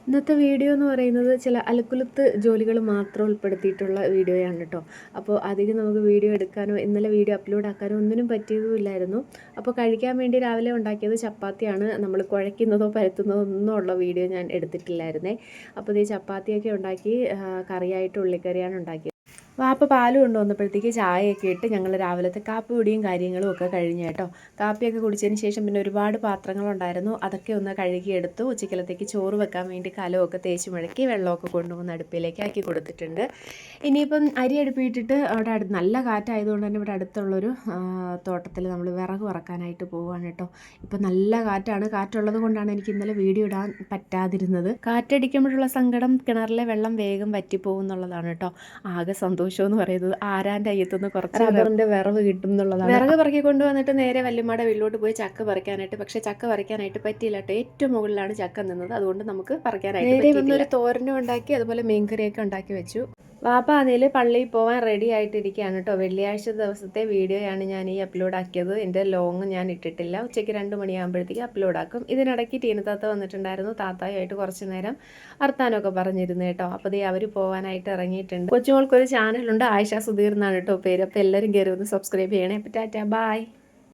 ഇന്നത്തെ വീഡിയോ എന്ന് പറയുന്നത് ചില അലക്കുലത്ത് ജോലികൾ മാത്രം ഉൾപ്പെടുത്തിയിട്ടുള്ള വീഡിയോയാണ് കേട്ടോ. അപ്പോൾ അധികം നമുക്ക് വീഡിയോ എടുക്കാനോ ഇന്നലെ വീഡിയോ അപ്ലോഡ് ആക്കാനോ ഒന്നിനും പറ്റിയതുമില്ലായിരുന്നു. അപ്പോൾ കഴിക്കാൻ വേണ്ടി രാവിലെ ഉണ്ടാക്കിയത് ചപ്പാത്തിയാണ്. നമ്മൾ കുഴയ്ക്കുന്നതോ പരത്തുന്നതോ ഒന്നും ഉള്ള വീഡിയോ ഞാൻ എടുത്തിട്ടില്ലായിരുന്നേ. അപ്പോൾ ഈ ചപ്പാത്തിയൊക്കെ ഉണ്ടാക്കി കറിയായിട്ട് ഉള്ളിക്കറിയാണ് ഉണ്ടാക്കിയത്. വാപ്പ പാല് കൊണ്ടുവന്നപ്പോഴത്തേക്ക് ചായയൊക്കെ ഇട്ട് ഞങ്ങൾ രാവിലത്തെ കാപ്പി കുടിയും കാര്യങ്ങളും ഒക്കെ കഴിഞ്ഞു കേട്ടോ. കാപ്പിയൊക്കെ കുടിച്ചതിന് ശേഷം പിന്നെ ഒരുപാട് പാത്രങ്ങളുണ്ടായിരുന്നു, അതൊക്കെ ഒന്ന് കഴുകിയെടുത്തു. ഉച്ചക്കലത്തേക്ക് ചോറ് വെക്കാൻ വേണ്ടി കലമൊക്കെ തേച്ച് മുഴക്കി വെള്ളമൊക്കെ കൊണ്ടുവന്ന് അടുപ്പിലേക്ക് ആക്കി കൊടുത്തിട്ടുണ്ട്. ഇനിയിപ്പം അരി അടുപ്പിട്ടിട്ട് അവിടെ നല്ല കാറ്റായതുകൊണ്ട് തന്നെ ഇവിടെ അടുത്തുള്ളൊരു തോട്ടത്തിൽ നമ്മൾ വിറക് വറക്കാനായിട്ട് പോവുകയാണ് കേട്ടോ. ഇപ്പം നല്ല കാറ്റാണ്. കാറ്റുള്ളത് കൊണ്ടാണ് എനിക്ക് ഇന്നലെ വീഡിയോ ഇടാൻ പറ്റാതിരുന്നത്. കാറ്റടിക്കുമ്പോഴുള്ള സങ്കടം കിണറിലെ വെള്ളം വേഗം വറ്റിപ്പോകും എന്നുള്ളതാണ് കേട്ടോ. ആകെ സന്തോഷം എന്ന് പറയുന്നത് ആരാൻ്റെ അയ്യത്തുനിന്ന് കുറച്ച് റബ്ബറിൻ്റെ വിറവ് കിട്ടും എന്നുള്ളതാണ്. വിറക് പറക്കി കൊണ്ടുവന്നിട്ട് നേരെ വല്യമ്മയുടെ വീട്ടിലോട്ട് പോയി ചക്ക പറിക്കാനായിട്ട്. പക്ഷേ ചക്ക പറിക്കാനായിട്ട് പറ്റിയില്ല കേട്ടോ. ഏറ്റവും മുകളിലാണ് ചക്ക നിന്നത്, അതുകൊണ്ട് നമുക്ക് പറിക്കാനായിട്ട് നേരെ വന്നൊരു തോരനും ഉണ്ടാക്കി, അതുപോലെ മീൻകറിയൊക്കെ ഉണ്ടാക്കി വെച്ചു. വാപ്പ അതിൽ പള്ളിയിൽ പോകാൻ റെഡി ആയിട്ടിരിക്കുകയാണ് കേട്ടോ. വെള്ളിയാഴ്ച ദിവസത്തെ വീഡിയോയാണ് ഞാൻ ഈ അപ്ലോഡ് ആക്കിയത്. എൻ്റെ ലോങ് ഞാൻ ഇട്ടിട്ടില്ല. ഉച്ചയ്ക്ക് 2 മണിയാകുമ്പോഴത്തേക്ക് അപ്ലോഡ് ആക്കും. ഇതിനിടയ്ക്ക് ടീനത്താത്ത വന്നിട്ടുണ്ടായിരുന്നു. താത്തായായിട്ട് കുറച്ച് നേരം വർത്താനമൊക്കെ പറഞ്ഞിരുന്നു കേട്ടോ. അപ്പോൾ അവർ പോകാനായിട്ട് ഇറങ്ങിയിട്ടുണ്ട്. കൊച്ചുമോൾക്കൊരു ചാനലുണ്ട്, ആയിഷ സുധീർ എന്നാണ് കേട്ടോ പേര്. അപ്പോൾ എല്ലാവരും കയറി ഒന്ന് സബ്സ്ക്രൈബ് ചെയ്യണേ. അപ്പോൾ ടാറ്റാ, ബായ്.